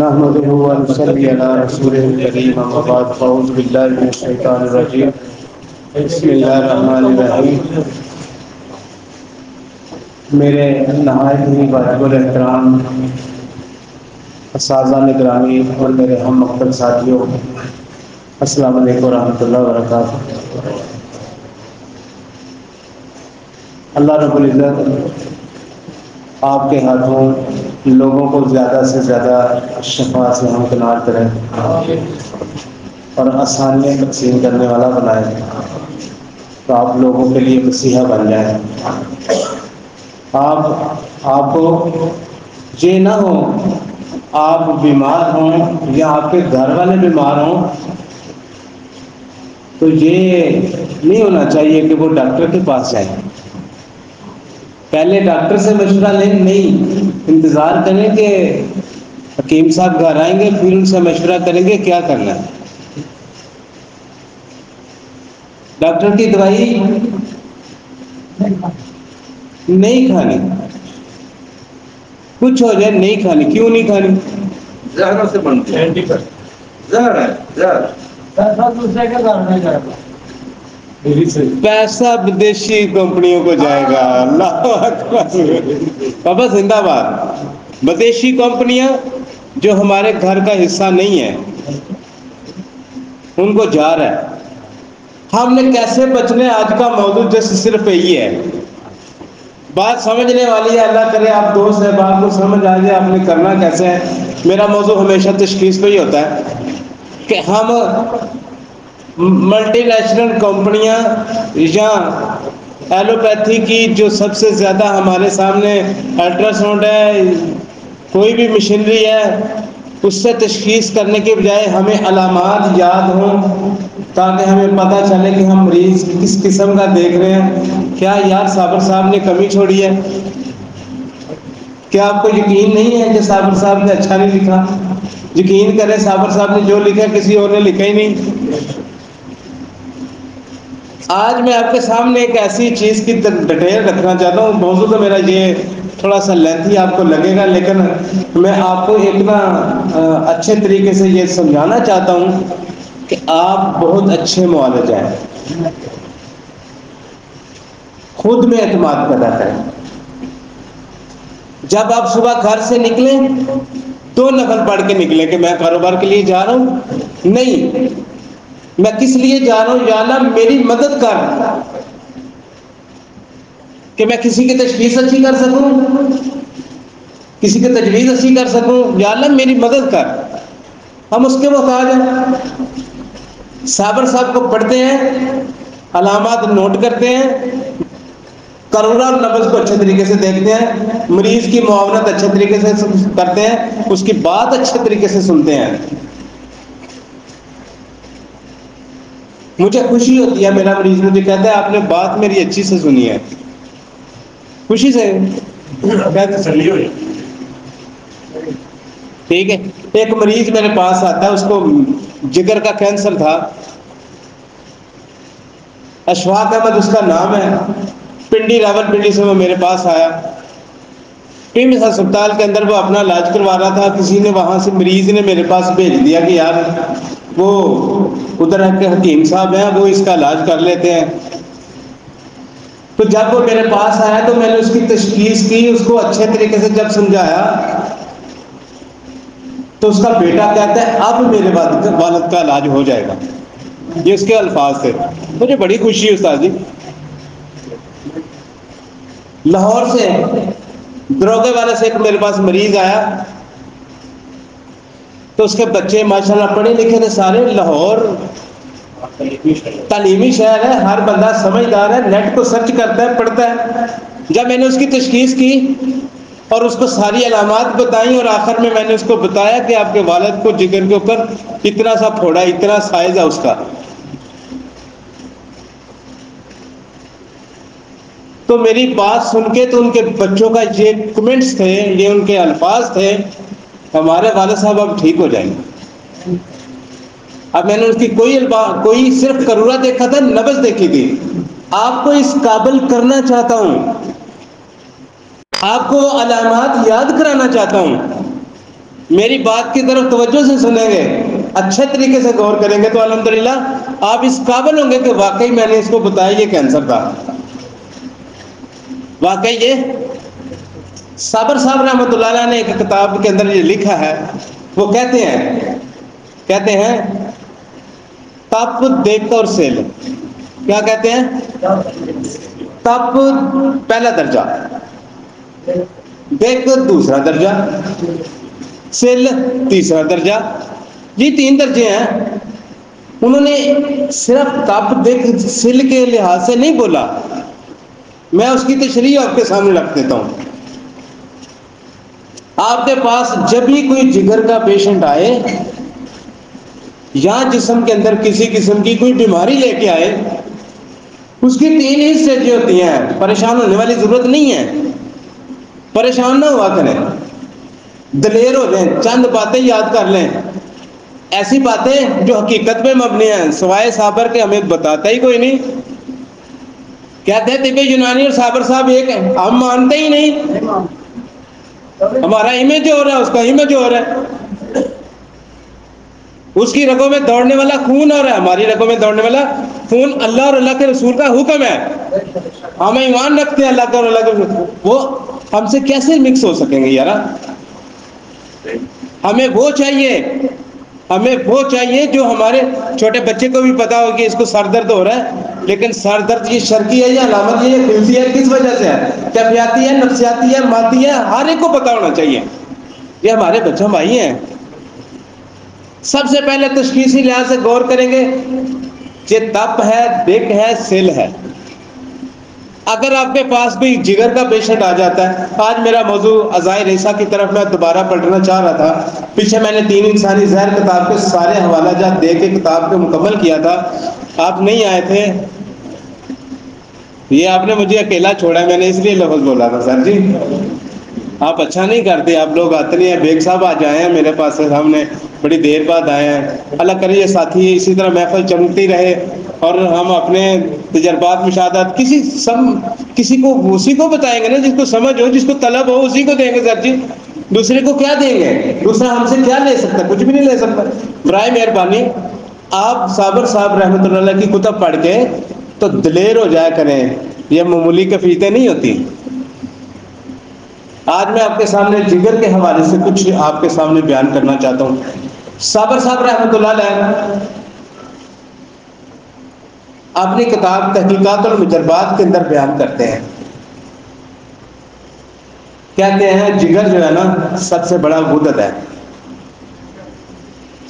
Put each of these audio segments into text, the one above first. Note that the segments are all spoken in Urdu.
نحمده ونصلي على رسوله الكريم اما بعد فاعوذ بالله من الشيطان الرجيم بسم اللہ الرحمن الرحیم۔ میرے نہایت ہی واجب الاحترام اساتذہ نگرانی اور میرے ہم مکتب ساتھیوں، السلام علیکم ورحمۃ اللہ وبرکاتہ۔ اللہ رب العزت آپ کے ہاتھوں لوگوں کو زیادہ سے زیادہ شفا سے ہمکنار کرے اور آسانیاں تقسیم کرنے والا بنائے، تو آپ لوگوں کے لیے مسیحا بن جائے۔ آپ کو یہ نہ ہو آپ بیمار ہوں یا آپ کے گھر والے بیمار ہوں تو یہ نہیں ہونا چاہیے کہ وہ ڈاکٹر کے پاس جائیں، پہلے ڈاکٹر سے مشورہ لیں، نہیں انتظار کریں کہ حکیم صاحب گھر آئیں گے پھر ان سے مشورہ کریں گے کیا کرنا ہے۔ ڈاکٹر کی دوائی نہیں کھانی، کچھ ہو جائے نہیں کھانی۔ کیوں نہیں کھانی؟ زہروں سے بنتی ہے، زہر ہے، زہر۔ پیسہ بدیشی کمپنیوں کو جائے گا۔ اللہ اکبر، بابا زندہ باد۔ بدیشی کمپنیاں جو ہمارے گھر کا حصہ نہیں ہے ان کو جا رہا ہے۔ ہم نے کیسے بچنے، آج کا موضوع جس صرف یہی ہے، بات سمجھنے والی ہے۔ اللہ کرے آپ دوست ہیں، بات کو سمجھ آ جائے آپ نے کرنا کیسے ہے۔ میرا موضوع ہمیشہ تشخیص پہ ہی ہوتا ہے کہ ہم ملٹی نیشنل کمپنیاں یا ایلوپیتھی کی جو سب سے زیادہ ہمارے سامنے الٹرا ساؤنڈ ہے، کوئی بھی مشینری ہے، اس سے تشخیص کرنے کے بجائے ہمیں علامات یاد ہوں تاکہ ہمیں پتہ چلے کہ ہم مریض کس قسم کا دیکھ رہے ہیں۔ کیا یار صابر صاحب نے کمی چھوڑی ہے؟ کیا آپ کو یقین نہیں ہے کہ صابر صاحب نے اچھا نہیں لکھا؟ یقین کریں، صابر صاحب نے جو لکھا کسی اور نے لکھا ہی نہیں۔ آج میں آپ کے سامنے ایک ایسی چیز کی ڈیٹیل رکھنا چاہتا ہوں۔ موضوع تو میرا یہ تھوڑا سا لینتھی آپ کو لگے گا، لیکن میں آپ کو ایک اچھے طریقے سے یہ سمجھانا چاہتا ہوں کہ آپ بہت اچھے معالج ہیں۔ خود میں اعتماد پیدا کریں۔ جب آپ صبح گھر سے نکلیں 2 نفل پڑھ کے نکلیں کہ میں کاروبار کے لیے جا رہا ہوں، نہیں، میں کس لیے جا رہا ہوں؟ یا اللہ میری مدد کر کہ میں کسی کی تشخیص اچھی کر سکوں، کسی کی تجویز اچھی کر سکوں۔ یا اللہ میری مدد کر۔ ہم اس کے محتاج ہیں۔ صابر صاحب کو پڑھتے ہیں، علامات نوٹ کرتے ہیں، کروڑا اور نبض کو اچھے طریقے سے دیکھتے ہیں، مریض کی معاونت اچھے طریقے سے کرتے ہیں، اس کی بات اچھے طریقے سے سنتے ہیں۔ مجھے خوشی ہوتی ہے، میرا مریض مجھے کہتا ہے آپ نے بات میری اچھی سے سنی ہے، خوشی سے ٹھیک ہے۔ ایک مریض میرے پاس آتا ہے، اس کو جگر کا کینسر تھا، اشفاق احمد اس کا نام ہے، پنڈی راول پنڈی سے وہ میرے پاس آیا۔ پیمس ہسپتال کے اندر وہ اپنا علاج کروا رہا تھا، کسی نے وہاں سے مریض نے میرے پاس بھیج دیا کہ یار وہ ادھر کے حکیم صاحب ہیں، وہ اس کا علاج کر لیتے ہیں۔ تو جب وہ میرے پاس آیا تو میں نے اس کی تشخیص کی، اس کو اچھے طریقے سے جب سمجھایا تو اس کا بیٹا کہتا ہے اب میرے والد کا علاج ہو جائے گا، یہ اس کے الفاظ تھے۔ مجھے بڑی خوشی ہے استاد جی۔ لاہور سے دروگے والے سے ایک میرے پاس مریض آیا تو اس کے بچے ماشاءاللہ پڑھے لکھے تھے سارے، لاہور تعلیمی شہر ہے، ہر بندہ سمجھدار ہے، نیٹ کو سرچ کرتا ہے، پڑھتا ہے۔ جب میں نے اس کی تشخیص کی اور اس کو ساری علامات بتائیں اور آخر میں میں نے اس کو بتایا کہ آپ کے والد کو جگر کے اوپر اتنا سا پھوڑا، اتنا سائز ہے اس کا، تو میری بات سن کے تو ان کے بچوں کا یہ کمنٹس تھے، یہ ان کے الفاظ تھے، ہمارے والد صاحب اب ٹھیک ہو جائیں گے۔ اب میں نے اس کی کوئی صرف کرورا دیکھا تھا، نبض دیکھی تھی۔ آپ کو اس قابل کرنا چاہتا ہوں، آپ کو علامات یاد کرانا چاہتا ہوں میری بات کی طرف توجہ سے سنیں گے، اچھے طریقے سے غور کریں گے تو الحمدللہ آپ اس قابل ہوں گے کہ واقعی میں نے اس کو بتایا یہ کینسر تھا۔ واقعی یہ صابر صاحب رحمۃ اللہ علیہ نے ایک کتاب کے اندر یہ لکھا ہے، وہ کہتے ہیں تپ، دیکھ اور سل۔ کیا کہتے ہیں؟ تپ پہلا درجہ، دیکھ دوسرا درجہ، سل تیسرا درجہ، یہ 3 درجے ہیں۔ انہوں نے صرف تپ، دیکھ، سل کے لحاظ سے نہیں بولا، میں اس کی تشریح آپ کے سامنے رکھ دیتا ہوں۔ آپ کے پاس جب بھی کوئی جگر کا پیشنٹ آئے یا جسم کے اندر کسی قسم کی کوئی بیماری لے کے آئے، اس کی 3 ہی سٹیجیں ہوتی ہیں۔ پریشان ہونے والی ضرورت نہیں ہے، پریشان نہ ہوا کریں، دلیر ہو جائیں، چند باتیں یاد کر لیں، ایسی باتیں جو حقیقت پہ مبنی ہیں، سوائے صابر کے ہمیں بتاتا ہی کوئی نہیں۔ کہتے ہیں طب یونانی اور صابر صاحب ایک ہیں، ہم مانتے ہی نہیں، ہمارا امیج ہو رہا ہے، اس کا امیج ہو رہا ہے، اس کی رگوں میں دوڑنے والا خون ہو رہا ہے، ہماری رگوں میں دوڑنے والا خون اللہ اور اللہ کے رسول کا حکم ہے، ہم ایمان رکھتے ہیں اللہ کا اور اللہ کے رسول، وہ ہم سے کیسے مکس ہو سکیں گے یارا؟ ہمیں وہ چاہیے جو ہمارے چھوٹے بچے کو بھی پتا ہو کہ اس کو سر درد ہو رہا ہے، لیکن سر درد یہ شرکی ہے یا علامت یہ خلفی ہے، کس وجہ سے ہے، کیفیاتی ہے، نفسیاتی ہے، مادی ہے، ہر ایک کو پتا ہونا چاہیے۔ یہ ہمارے بچوں بھائی ہیں۔ سب سے پہلے تشخیصی لحاظ سے غور کریں گے، یہ تپ ہے، دیکھ ہے، سل ہے۔ اگر آپ کے پاس کوئی جگر کا پیشنٹ آ جاتا ہے، آج میرا موضوع اعضائے ریسہ کی طرف میں دوبارہ پلٹنا چاہ رہا تھا، پیچھے میں نے 3 انسانی زہر کتاب کے سارے حوالہ جات دے کے کتاب کو مکمل کیا تھا، آپ نہیں آئے تھے، یہ آپ نے مجھے اکیلا چھوڑا، میں نے اس لیے لفظ بولا تھا سر جی، آپ اچھا نہیں کرتے، آپ لوگ آتے نہیں ہیں، بیگ صاحب آج آئے ہیں میرے پاس سامنے، بڑی دیر بعد آئے ہیں، اللہ کرے یہ ساتھی اسی طرح محفل چمکتی رہے اور ہم اپنے تجربات مشاہدات کسی کو اسی کو بتائیں گے نا جس کو سمجھ ہو، جس کو طلب ہو، اسی کو دیں گے سر جی، دوسرے کو کیا دیں گے؟ دوسرا ہم سے کیا لے سکتا ہے؟ کچھ بھی نہیں لے سکتا۔ برائے مہربانی آپ صابر صاحب رحمۃ اللہ علیہ کی کتب پڑھ کے تو دلیر ہو جایا کریں، یہ معمولی کفیتیں نہیں ہوتی۔ آج میں آپ کے سامنے جگر کے حوالے سے کچھ آپ کے سامنے بیان کرنا چاہتا ہوں۔ صابر صاحب رحمۃ اللہ علیہ اپنی کتاب تحقیقات المجربات کے اندر بیان کرتے ہیں، کہتے ہیں جگر جو ہے نا سب سے بڑا غدد ہے،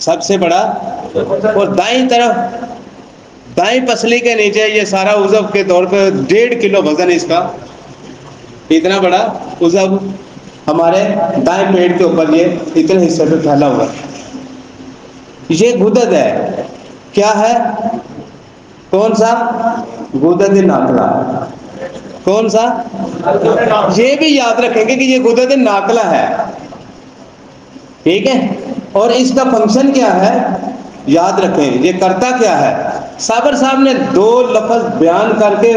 سب سے بڑا، اور دائیں طرف دائیں پسلی کے نیچے یہ سارا عضو کے طور پہ 1.5 کلو وزن اس کا، اتنا بڑا عضو ہمارے دائیں پیٹ کے اوپر یہ اتنے حصے پہ پھیلا ہوا ہے، یہ غدد ہے۔ کیا ہے؟ کون سا؟ غدد ناقلہ۔ کون سا؟ یہ بھی یاد رکھیں گے کہ یہ غدد ناقلہ ہے، ٹھیک ہے، اور اس کا فنکشن کیا ہے یاد رکھیں، یہ کرتا کیا ہے۔ صابر صاحب نے 2 لفظ بیان کر کے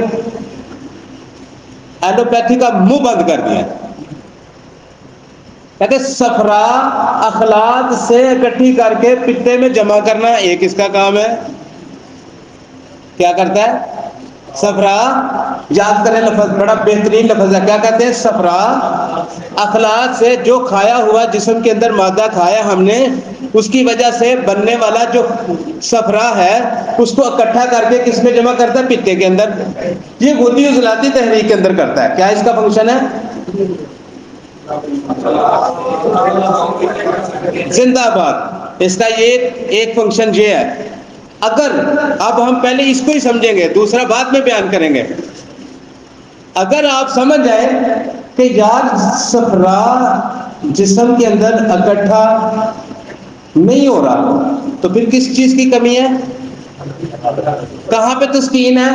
ایلوپیتھی کا منہ بند کر دیا، کہتے صفرا اخلاط سے اکٹھی کر کے پتے میں جمع کرنا ایک اس کا کام ہے۔ کیا کرتا ہے؟ صفرا، یاد کریں لفظ، بڑا بہترین لفظ ہے، کیا کہتے ہیں؟ صفرا اخلاط سے، جو کھایا ہوا جسم کے اندر مادہ کھایا ہم نے، اس کی وجہ سے بننے والا جو صفرا ہے اس کو اکٹھا کر کے کس میں جمع کرتا ہے؟ پتے کے اندر۔ یہ غدی عضلاتی تحریک کے اندر کرتا ہے۔ کیا اس کا فنکشن ہے؟ زندہ باد۔ اس کا یہ ایک فنکشن یہ ہے۔ اگر اب ہم پہلے اس کو ہی سمجھیں گے، دوسرا بعد میں بیان کریں گے، اگر آپ سمجھ جائیں کہ یار صفرا جسم کے اندر اکٹھا نہیں ہو رہا تو پھر کس چیز کی کمی ہے؟ کہاں پہ تسکین ہے؟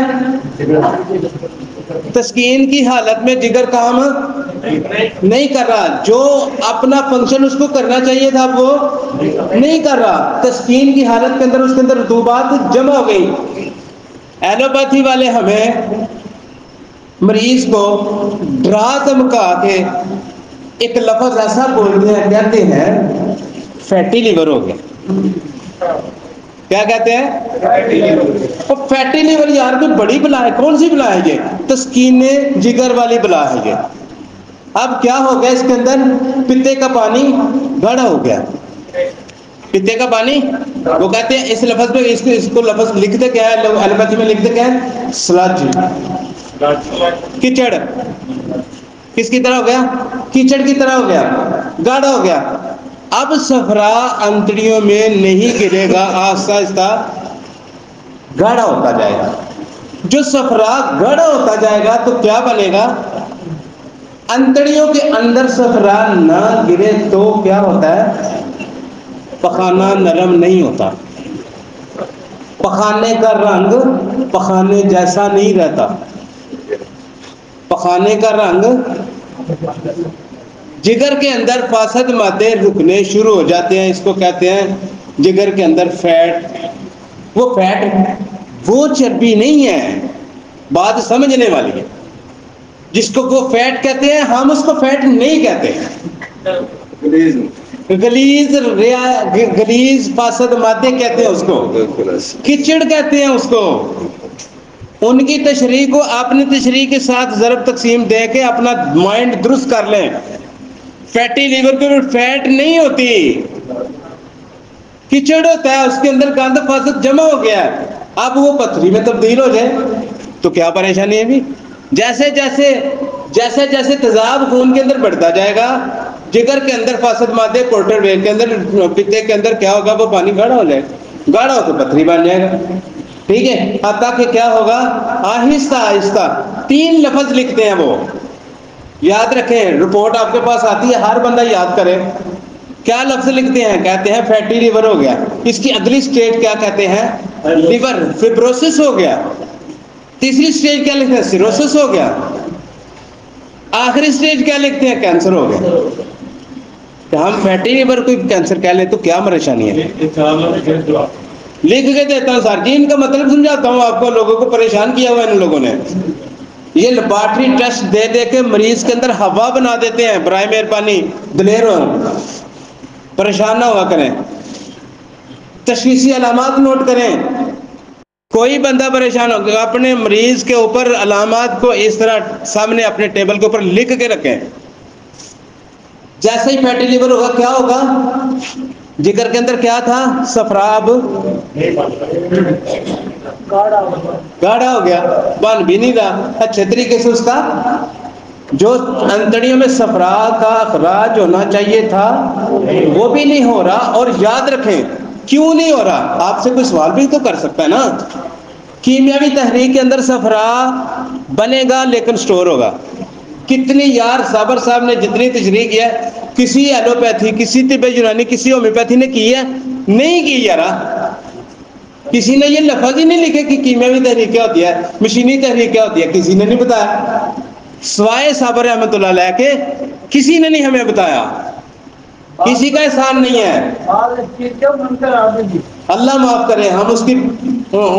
تسکین کی حالت میں جگر کام نہیں کر رہا، جو اپنا فنکشن اس کو کرنا چاہیے تھا وہ نہیں کر رہا، تسکین کی حالت کے اندر اس کے اندر رطوبات جمع ہو گئی۔ ایلوپیتھی والے ہمیں مریض کو ڈرا دھمکا کے ایک لفظ ایسا بولتے ہیں، کہتے ہیں فیٹی لیور ہو گیا. کیا کہتے ہیں؟ فیٹی لیور یار کوئی بڑی بلا ہے. کون سی بلا ہے یہ؟ تسکین جگر والی بلا ہے یہ. اب کیا ہو گیا اس کے اندر؟ پتے کا پانی گاڑھا ہو گیا. پتے کا پانی، وہ کہتے ہیں اس لفظ میں اس کو لفظ لکھتے کیا ہے الفبیت میں؟ لکھتے کیا ہے؟ سلج. کیچڑ کس کی طرح ہو گیا؟ کیچڑ کی طرح ہو گیا، گاڑھا ہو گیا. اب صفرا انتڑیوں میں نہیں گرے گا، آہستہ آہستہ گاڑھا ہوتا جائے گا. جو صفرا گاڑھا ہوتا جائے گا تو کیا بنے گا؟ انتڑیوں کے اندر صفرا نہ گرے تو کیا ہوتا ہے؟ پخانہ نرم نہیں ہوتا. پخانے کا رنگ پخانے جیسا نہیں رہتا. پخانے کا رنگ، جگر کے اندر فاسد مادے رکنے شروع ہو جاتے ہیں. اس کو کہتے ہیں جگر کے اندر فیٹ. وہ فیٹ وہ چربی نہیں ہے، بات سمجھنے والی ہے. جس کو وہ فیٹ کہتے ہیں ہم اس کو فیٹ نہیں کہتے. گلیز فاسد مادے کہتے ہیں اس کو، کیچڑ کہتے ہیں اس کو. ان کی تشریح کو اپنی تشریح کے ساتھ ضرب تقسیم دے کے اپنا مائنڈ درست کر لیں. فیٹی لیور کے فیٹ نہیں ہوتی، کیچڑ ہوتا ہے. اس کے اندر گند فاسد جمع ہو گیا ہے. اب وہ پتھری میں تبدیل ہو جائے تو کیا پریشانی ہے بھی؟ جیسے جیسے تیزاب خون کے اندر بڑھتا جائے گا، جگر کے اندر فاسد مادے پورٹر ویل کے اندر پتے کے اندر کیا ہوگا؟ وہ پانی گاڑھا ہو جائے گا. گاڑھا ہو تو پتھری بن جائے گا. ٹھیک ہے. حتیٰ کہ کیا ہوگا؟ آہستہ آہستہ 3 لفظ لکھتے ہیں وہ، یاد رکھیں. رپورٹ آپ کے پاس آتی ہے، ہر بندہ یاد کرے. کیا لفظ لکھتے ہیں؟ کہتے ہیں فیٹی لیور ہو گیا. اس کی اگلی سٹیج کیا کہتے ہیں؟ لیور فیبروسس ہو گیا. تیسری سٹیج کیا لکھتے ہیں؟ سیروسس ہو گیا. آخری سٹیج کیا لکھتے ہیں؟ کینسر ہو گیا. کہ ہم فیٹی لیور کو کینسر کہہ لیں تو کیا پریشانی ہے؟ لکھ کے دیتا ہوں سر جی، ان کا مطلب سمجھاتا ہوں آپ کو. لوگوں کو پریشان کیا ہوا ان لوگوں نے. یہ لیبارٹری ٹیسٹ دے دے کے مریض کے اندر ہوا بنا دیتے ہیں. برائے مہربانی دلیر ہو، پریشان نہ ہوا کریں. تشخیصی علامات نوٹ کریں. کوئی بندہ پریشان ہو گیا، اپنے مریض کے اوپر علامات کو اس طرح سامنے اپنے ٹیبل کے اوپر لکھ کے رکھیں. جیسے ہی فیٹی لیور ہوگا کیا ہوگا؟ جگر کے اندر کیا تھا؟ صفراب گاڑھا ہو گیا، بن بھی نہیں رہا اچھے طریقے سے. اس کا جو انتڑیوں میں صفرا کا اخراج ہونا چاہیے تھا وہ بھی نہیں ہو رہا. اور یاد رکھیں کیوں نہیں ہو رہا؟ آپ سے کوئی سوال بھی تو کر سکتا ہے نا. کیمیاوی تحریک کے اندر صفرا بنے گا لیکن سٹور ہوگا. کتنی یار صابر صاحب نے جتنی تشریح کی ہے، کسی ایلوپیتھی، کسی طب یونانی، کسی ہومیوپیتھی نے کی ہے؟ نہیں کی یار. کسی نے یہ لفظ ہی نہیں لکھے کہ کیمیاوی تحریک کیا ہوتی ہے، مشینی تحریک کیا ہوتی ہے. کسی نے نہیں بتایا سوائے صابر رحمۃ اللہ علیہ کے. کسی نے نہیں ہمیں بتایا. کسی کا احسان نہیں ہے. اللہ معاف کرے. ہم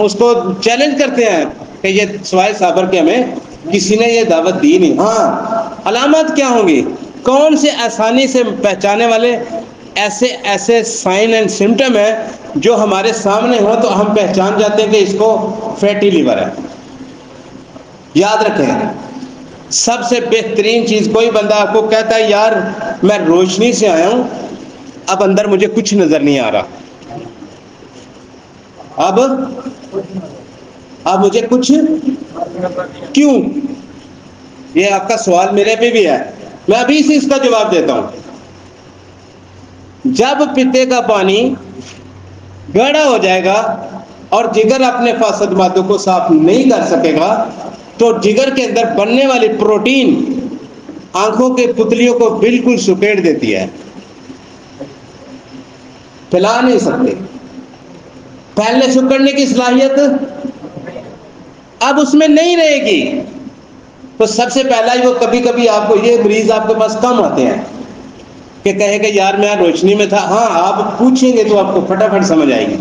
اس کو چیلنج کرتے ہیں کہ یہ سوائے صابر کے ہمیں کسی نے یہ دعوت دی نہیں. ہاں علامات کیا ہوں گی؟ کون سے آسانی سے پہچانے والے ایسے سائن اینڈ سمٹم ہیں جو ہمارے سامنے ہو تو ہم پہچان جاتے ہیں کہ اس کو فیٹی لیور ہے. یاد رکھیں سب سے بہترین چیز، کوئی بندہ آپ کو کہتا ہے یار میں روشنی سے آیا ہوں، اب اندر مجھے کچھ نظر نہیں آ رہا، اب مجھے کچھ کیوں؟ یہ آپ کا سوال میرے پہ بھی ہے. میں ابھی سے اس کا جواب دیتا ہوں. جب پتے کا پانی گاڑھا ہو جائے گا اور جگر اپنے فاسد مادوں کو صاف نہیں کر سکے گا تو جگر کے اندر بننے والی پروٹین آنکھوں کے پتلیوں کو بالکل سکیڑ دیتی ہے، پھیلا نہیں سکتے. پھیلنے سکڑنے کی صلاحیت اب اس میں نہیں رہے گی. تو سب سے پہلا ہی وہ کبھی کبھی آپ کو یہ مریض آپ کے پاس کم آتے ہیں کہ کہے کہ یار میں روشنی میں تھا. ہاں آپ پوچھیں گے تو آپ کو فٹافٹ سمجھ آئے گی.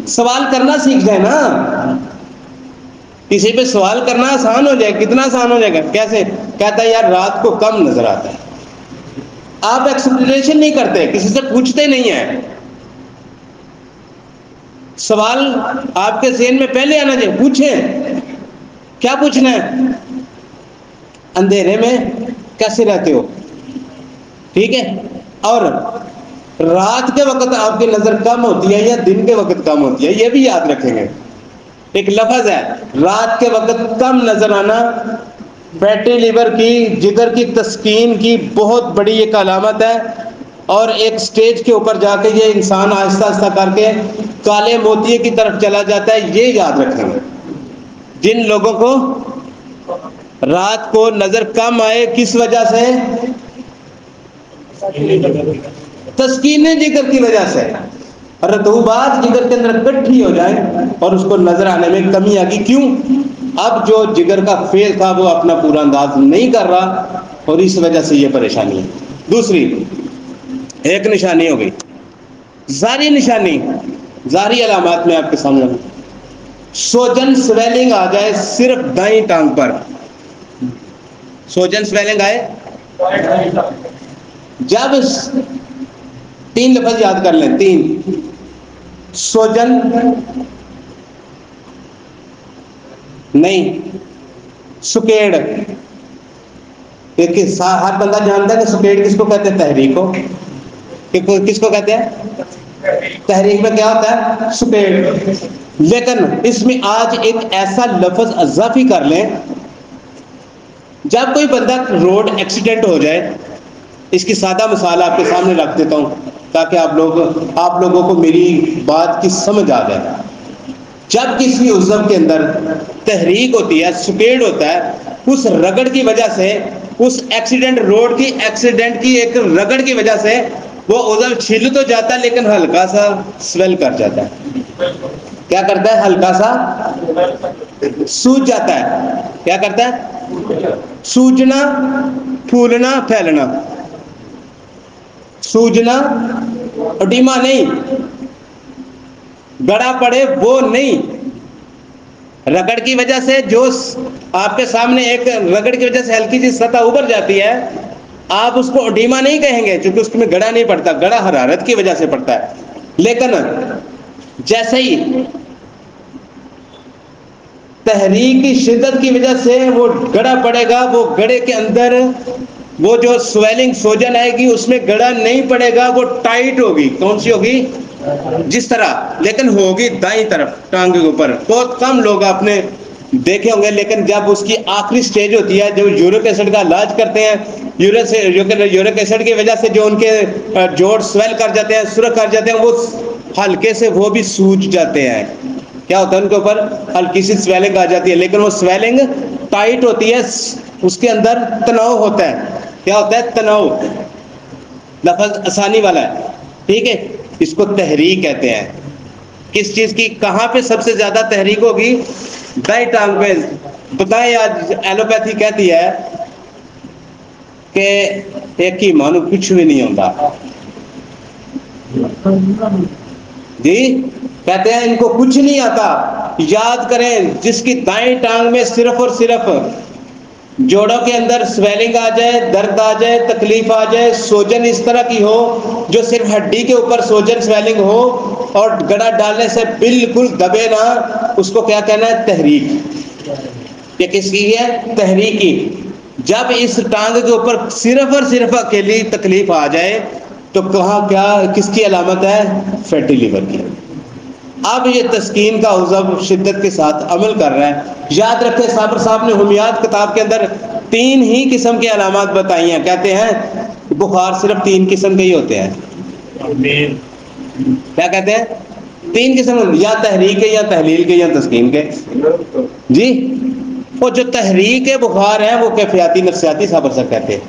سوال کرنا سیکھ جائے نا. کسی پہ سوال کرنا آسان ہو جائے. کتنا آسان ہو جائے گا؟ کیسے؟ کہتا ہے یار رات کو کم نظر آتا ہے. آپ ایکسپلینیشن نہیں کرتے، کسی سے پوچھتے نہیں ہیں. سوال آپ کے ذہن میں پہلے آنا چاہیے، پوچھیں. کیا پوچھنا ہے؟ اندھیرے میں کیسے رہتے ہو؟ ٹھیک ہے. اور رات کے وقت آپ کی نظر کم ہوتی ہے یا دن کے وقت کم ہوتی ہے؟ یہ بھی یاد رکھیں گے. ایک لفظ ہے رات کے وقت کم نظر آنا، فیٹی لیور کی، جگر کی تسکین کی بہت بڑی ایک علامت ہے. اور ایک سٹیج کے اوپر جا کے یہ انسان آہستہ آہستہ کر کے کالے موتیے کی طرف چلا جاتا ہے. یہ یاد رکھیں گے. جن لوگوں کو رات کو نظر کم آئے کس وجہ سے؟ تسکین جگر کی وجہ سے. رطوبات جگر کے اندر اکٹھی ہو جائیں اور اس کو نظر آنے میں کمی آ گئی. کیوں؟ اب جو جگر کا فیل تھا وہ اپنا پورا انداز نہیں کر رہا اور اس وجہ سے یہ پریشانی ہے. دوسری ایک نشانی ہو گئی ظاہری نشانی، ظاہری علامات میں آپ کے سامنے. سوجن سویلنگ آ جائے صرف دائیں ٹانگ پر. سوجن سویلنگ آئے جب 3 لفظ یاد کر لیں، 3 سوجن نہیں، سکیڑ. ہر بندہ جانتا ہے کہ سکیڑ کس کو کہتے ہیں؟ تحریک کو. کس کو کہتے ہیں؟ تحریک میں کیا ہوتا ہے؟ سکیڑ. لیکن اس میں آج ایک ایسا لفظ اضافی کر لیں، جب کوئی بندہ روڈ ایکسیڈنٹ ہو جائے، اس کی سادہ مثال آپ کے سامنے رکھ دیتا ہوں تاکہ آپ لوگوں کو میری بات کی سمجھ آ جائے. جب کسی عضو کے اندر تحریک ہوتی ہے، سکیڑ ہوتا ہے، اس رگڑ کی وجہ سے، اس ایکسیڈنٹ روڈ کی ایکسیڈنٹ کی ایک رگڑ کی وجہ سے وہ عضو چھل تو جاتا ہے لیکن ہلکا سا سویل کر جاتا ہے. کیا کرتا ہے؟ ہلکا سا سوج جاتا ہے. کیا کرتا ہے؟ سوجنا، پھولنا، پھیلنا. سوجنا، اڈیما نہیں، گڑا پڑے وہ نہیں. رگڑ کی وجہ سے جو آپ کے سامنے ایک رگڑ کی وجہ سے ہلکی سی سطح ابھر جاتی ہے، آپ اس کو اڈیما نہیں کہیں گے کیونکہ اس میں گڑا نہیں پڑتا، گڑا حرارت کی وجہ سے پڑتا ہے. لیکن جیسے ہی تحریک کی شدت کی وجہ سے وہ گڑا پڑے گا، وہ گڑے کے اندر وہ جو سویلنگ سوجن آئے گی اس میں گڑا نہیں پڑے گا، وہ ٹائٹ ہوگی. کون سی ہوگی؟ جس طرح، لیکن ہوگی دائیں طرف ٹانگ کے اوپر. بہت کم لوگ آپ نے دیکھے ہوں گے. لیکن جب اس کی آخری سٹیج ہوتی ہے، جو یورک ایسڈ کا علاج کرتے ہیں، یورک ایسڈ کی وجہ سے جو ان کے جوڑ سویل کر جاتے ہیں، سرخ کر جاتے ہیں، وہ ہلکے سے وہ بھی سوج جاتے ہیں. کیا ہوتا ہے؟ ان کے اوپر ہلکی سی سویلنگ آ جاتی ہے، لیکن وہ سویلنگ ٹائٹ ہوتی ہے، اس کے اندر تناؤ ہوتا ہے. کیا ہوتا ہے؟ تناؤ. لفظ آسانی والا ہے. ٹھیک ہے. اس کو تحریک کہتے ہیں. کس چیز کی؟ کہاں پہ سب سے زیادہ تحریک ہوگی؟ دائیں ٹانگ پہ. بتائیں، آج ایلوپیتھی کہتی ہے کہ ایک ہی مانو کچھ بھی نہیں ہوتا. جی کہتے ہیں ان کو کچھ نہیں آتا. یاد کریں، جس کی دائیں ٹانگ میں صرف اور صرف جوڑوں کے اندر سویلنگ آ جائے، درد آ جائے، تکلیف آ جائے، سوجن اس طرح کی ہو جو صرف ہڈی کے اوپر سوجن سویلنگ ہو اور گڑا ڈالنے سے بالکل دبے نہ، اس کو کیا کہنا ہے؟ تحریک. یہ کس کی ہے؟ تحریک کی. جب اس ٹانگ کے اوپر صرف اور صرف اکیلی تکلیف آ جائے تو کہاں کیا کس کی علامت ہے؟ فیٹی لیور کی. اب یہ تسکین کا عضو شدت کے ساتھ عمل کر رہا ہے. یاد رکھیں، صابر صاحب نے حمیات کتاب کے اندر 3 ہی قسم کی علامات بتائی ہیں. کہتے ہیں بخار صرف 3 قسم کے ہی ہوتے ہیں. کیا کہتے ہیں؟ 3 قسم، یا تحریک کے، یا تحلیل کے، یا تسکین کے. جی وہ جو تحریک بخار ہے وہ کیفیاتی نفسیاتی صابر صاحب کہتے ہیں.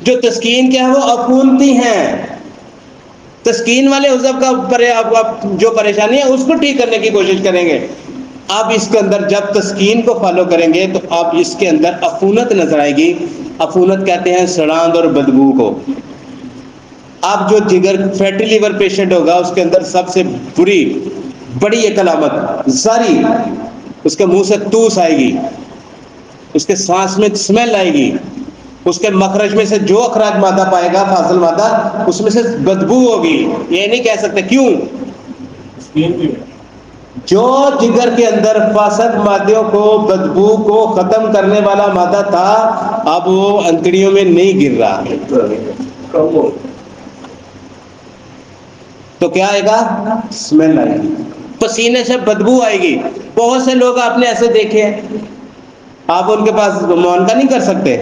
جو تسکین کیا ہے وہ عفونتی ہیں. تسکین والے عضو کا آپ جو پریشانی ہے اس کو ٹھیک کرنے کی کوشش کریں گے. آپ اس کے اندر جب تسکین کو فالو کریں گے تو آپ اس کے اندر عفونت نظر آئے گی. عفونت کہتے ہیں سڑاند اور بدبو کو. آپ جو جگر فیٹی لیور پیشنٹ ہوگا اس کے اندر سب سے بڑی ایک علامت زاری، اس کے منہ سے توس آئے گی، اس کے سانس میں اسمیل آئے گی، اس کے مخرج میں سے جو اخراج مادہ پائے گا فاضل مادہ اس میں سے بدبو ہوگی. یہ نہیں کہہ سکتے کیوں. جو جگر کے اندر فاسد مادوں کو بدبو کو ختم کرنے والا مادہ تھا اب وہ انتڑیوں میں نہیں گر رہا. تو کیا آئے گا؟ اسمیل آئے گی, پسینے سے بدبو آئے گی. بہت سے لوگ آپ نے ایسے دیکھے ہیں, آپ ان کے پاس معائنہ نہیں کر سکتے,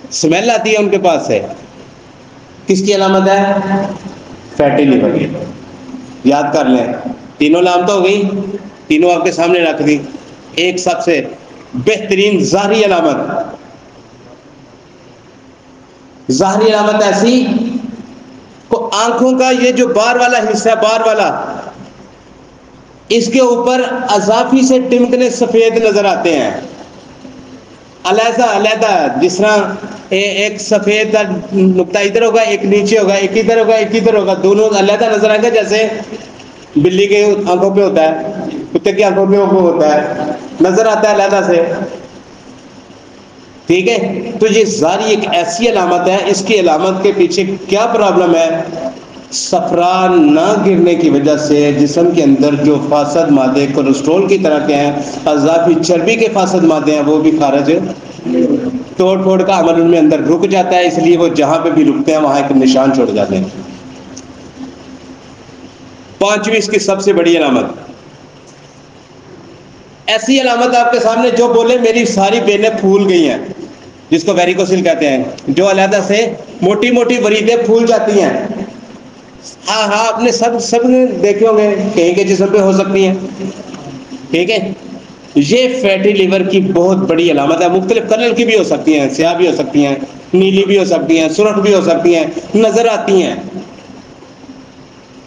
اسمیل آتی ہے ان کے پاس سے. کس کی علامت ہے؟ فیٹی لیور کی. یاد کر لیں, تینوں علامتیں ہو گئی, تینوں آپ کے سامنے رکھ دی. ایک سب سے بہترین ظاہری علامت, ظاہری علامت ایسی کو آنکھوں کا یہ جو بار والا حصہ ہے, بار والا, اس کے اوپر اضافی سے ٹمکنے سفید نظر آتے ہیں, علیحدہ علیحدہ, جس طرح ایک سفید نقطہ ادھر ہوگا, ایک نیچے ہوگا, ایک ادھر ہوگا, ایک ادھر ہوگا, دونوں علیحدہ نظر آئیں گے, جیسے بلی کے آنکھوں پہ ہوتا ہے, کتے کی آنکھوں پہ ہوتا ہے, نظر آتا ہے علیحدہ سے. ٹھیک ہے, تو یہ ظاہری ایک ایسی علامت ہے. اس کی علامت کے پیچھے کیا پرابلم ہے؟ صفرا نہ گرنے کی وجہ سے جسم کے اندر جو فاسد مادے کولیسٹرول کی طرح کے ہیں, اضافی چربی کے فاسد مادے ہیں, وہ بھی خارج توڑ پھوڑ کا عمل ان میں اندر رک جاتا ہے. اس لیے وہ جہاں پہ بھی رکتے ہیں وہاں ایک نشان چھوڑ جاتے ہیں. پانچویں اس کی سب سے بڑی علامت, ایسی علامت آپ کے سامنے جو بولے میری ساری بینیں پھول گئی ہیں, جس کو ویریکوسل کہتے ہیں, جو علیحدہ سے موٹی موٹی وریدیں پھول جاتی ہیں. ہاں ہاں, آپ نے سب نے دیکھے ہوں گے, کہیں کے جسم پہ ہو سکتی ہیں. ٹھیک ہے, یہ فیٹی لیور کی بہت بڑی علامت ہے. مختلف کلر کی بھی ہو سکتی ہیں, سیاہ بھی ہو سکتی ہیں, نیلی بھی ہو سکتی ہیں, سرخ بھی ہو سکتی ہیں, نظر آتی ہیں.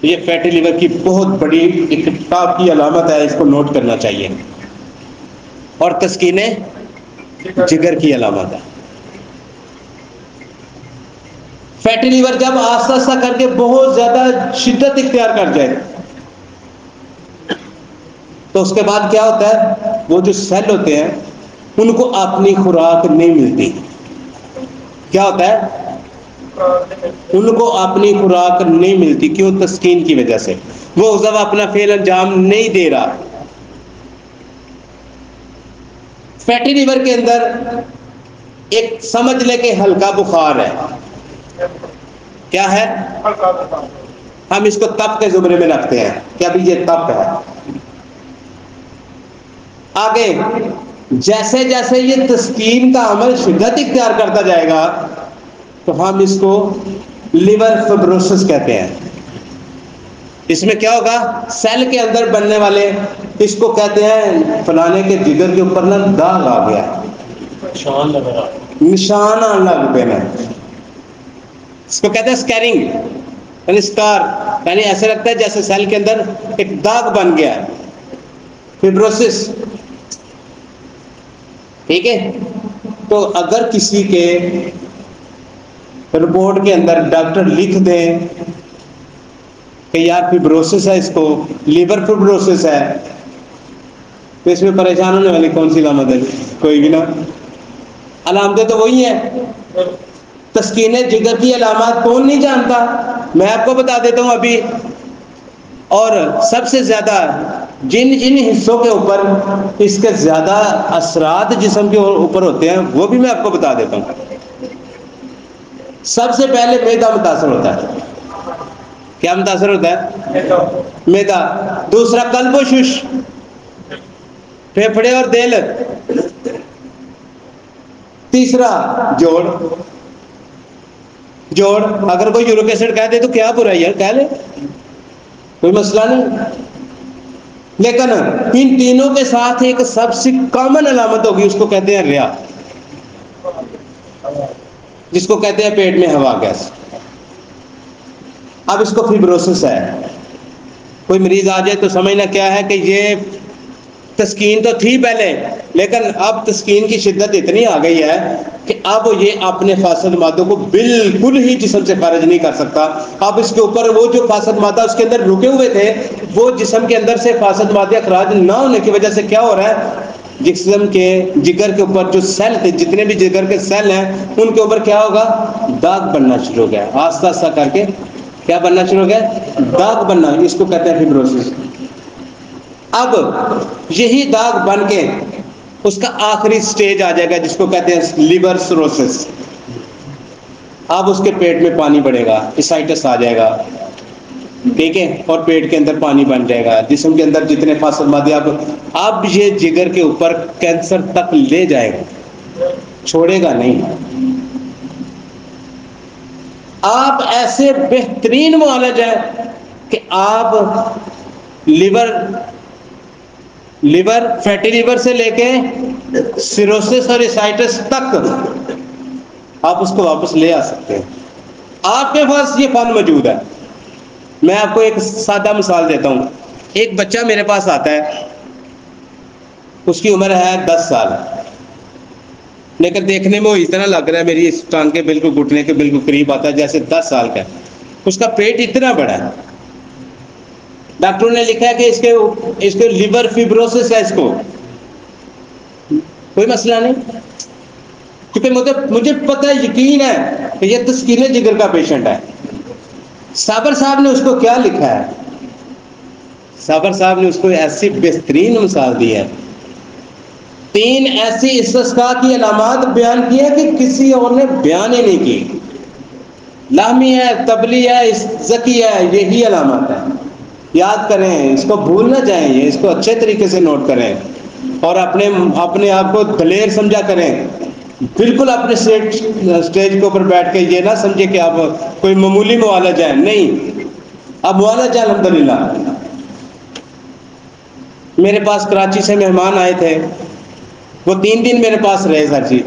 یہ فیٹی لیور کی بہت بڑی ایک ٹاپ کی علامت ہے, اس کو نوٹ کرنا چاہیے. اور تسکین جگر کی علامت ہے. فیٹی لیور جب آہستہ آہستہ کر کے بہت زیادہ شدت اختیار کر جائے تو اس کے بعد کیا ہوتا ہے, وہ جو سیل ہوتے ہیں ان کو اپنی خوراک نہیں ملتی. کیا ہوتا ہے؟ ان کو اپنی خوراک نہیں ملتی. کیوں؟ تسکین کی وجہ سے. وہ اس وقت اپنا فعل انجام نہیں دے رہا. فیٹی لیور کے اندر ایک سمجھ لے کہ ہلکا بخار ہے. کیا ہے؟ ہم اس کو تپ کے زمرے میں رکھتے ہیں کہ ابھی یہ تپ ہے. آگے جیسے جیسے یہ تسکین کا عمل شدت اختیار کرتا جائے گا تو ہم اس کو لیور فبروسس کہتے ہیں. اس میں کیا ہوگا؟ سیل کے اندر بننے والے, اس کو کہتے ہیں فلانے کے جگر کے اوپر نا داغ آ گیا, نشان آنے لگ پہ نا, اس کو کہتے ہیں اسکیرنگ یعنی اسکار, یعنی ایسے لگتا ہے جیسے سیل کے اندر ایک داغ بن گیا ہے. فبروسس. ٹھیک ہے, تو اگر کسی کے رپورٹ کے اندر ڈاکٹر لکھ دیں کہ یار فبروسس ہے, اس کو لیور فبروسس ہے, تو اس میں پریشان ہونے والی کون سی علامت ہے؟ کوئی بھی نہ. علامتیں تو وہی ہیں. تسکین جگر کی علامات کون نہیں جانتا؟ میں آپ کو بتا دیتا ہوں ابھی. اور سب سے زیادہ جن حصوں کے اوپر اس کے زیادہ اثرات جسم کے اوپر ہوتے ہیں وہ بھی میں آپ کو بتا دیتا ہوں. سب سے پہلے معدہ متاثر ہوتا ہے. کیا متاثر ہوتا ہے؟ معدہ. دوسرا قلب و شش, پھیپھڑے اور دل. تیسرا جوڑ. جوڑ اگر کوئی یورک ایسڈ کہہ دے تو کیا برائی ہے, کہہ لے, کوئی مسئلہ نہیں. لیکن ان تینوں کے ساتھ ایک سب سے کامن علامت ہوگی, اس کو کہتے ہیں ریا, جس کو کہتے ہیں پیٹ میں ہوا گیس. اب اس کو فیبروسس ہے. کوئی مریض آ جائے تو سمجھنا کیا ہے کہ یہ تسکین تو تھی پہلے, لیکن اب تسکین کی شدت اتنی آ گئی ہے کہ اب یہ اپنے فاسد مادوں کو بالکل ہی جسم سے خارج نہیں کر سکتا. اب اس کے اوپر وہ جو فاسد مادہ اس کے اندر رکے ہوئے تھے, وہ جسم کے اندر سے فاسد مادے اخراج نہ ہونے کی وجہ سے کیا ہو رہا ہے, جسم کے جگر کے اوپر جو سیل تھے، جتنے بھی جگر کے سیل ہیں ان کے اوپر کیا ہوگا؟ داغ بننا شروع ہو گیا، آہستہ آہستہ کر کے کیا بننا شروع ہو گیا؟ داغ بننا، اس کو کہتے ہیں فائبروسس۔ اب یہی داغ بن کے اس کا آخری سٹیج آ جائے گا جس کو کہتے ہیں لیور سروسس۔ اب اس کے پیٹ میں پانی بڑھے گا، اسائٹس آ جائے گا، ٹھیک ہے، اور پیٹ کے اندر پانی بن جائے گا، جسم کے اندر جتنے فاسد مادے اب یہ جگر کے اوپر کینسر تک لے جائے گا، چھوڑے گا نہیں۔ آپ ایسے بہترین معالج ہیں کہ آپ لیور فیٹی لیور سے لے کے سیروسس اور اسائٹس تک آپ اس کو واپس لے آ سکتے ہیں۔ آپ کے پاس یہ فن موجود ہے۔ میں آپ کو ایک سادہ مثال دیتا ہوں۔ ایک بچہ میرے پاس آتا ہے، اس کی عمر ہے 10 سال، لیکن دیکھنے میں وہ اتنا لگ رہا ہے، میری اس ٹانگ کے بالکل گھٹنے کے بالکل قریب آتا ہے جیسے 10 سال کا ہے۔ اس کا پیٹ اتنا بڑا ہے، ڈاکٹروں نے لکھا ہے کہ اس کے لیور فائبروسس ہے، اس کو کوئی مسئلہ نہیں، کیونکہ مجھے پتہ یقین ہے کہ یہ تسکین جگر کا پیشنٹ ہے۔ صابر صاحب نے اس کو کیا لکھا ہے؟ صابر صاحب نے اس کو ایسی بہترین مثال دی ہے، 3 ایسی استسقاء کی علامات بیان کی ہے کہ کسی اور نے بیان ہی نہیں کی۔ لامی ہے، تبلی ہے، زکی ہے، یہی علامات ہیں۔ یاد کریں، اس کو بھول نہ جائیں، یہ اس کو اچھے طریقے سے نوٹ کریں اور اپنے آپ کو دلیر سمجھا کریں۔ بالکل اپنے سٹیج کے اوپر بیٹھ کے یہ نہ سمجھے کہ آپ کوئی معمولی معالج ہیں، نہیں، اب معالج ہے الحمدللہ۔ میرے پاس کراچی سے مہمان آئے تھے، وہ 3 دن میرے پاس رہے سر جی۔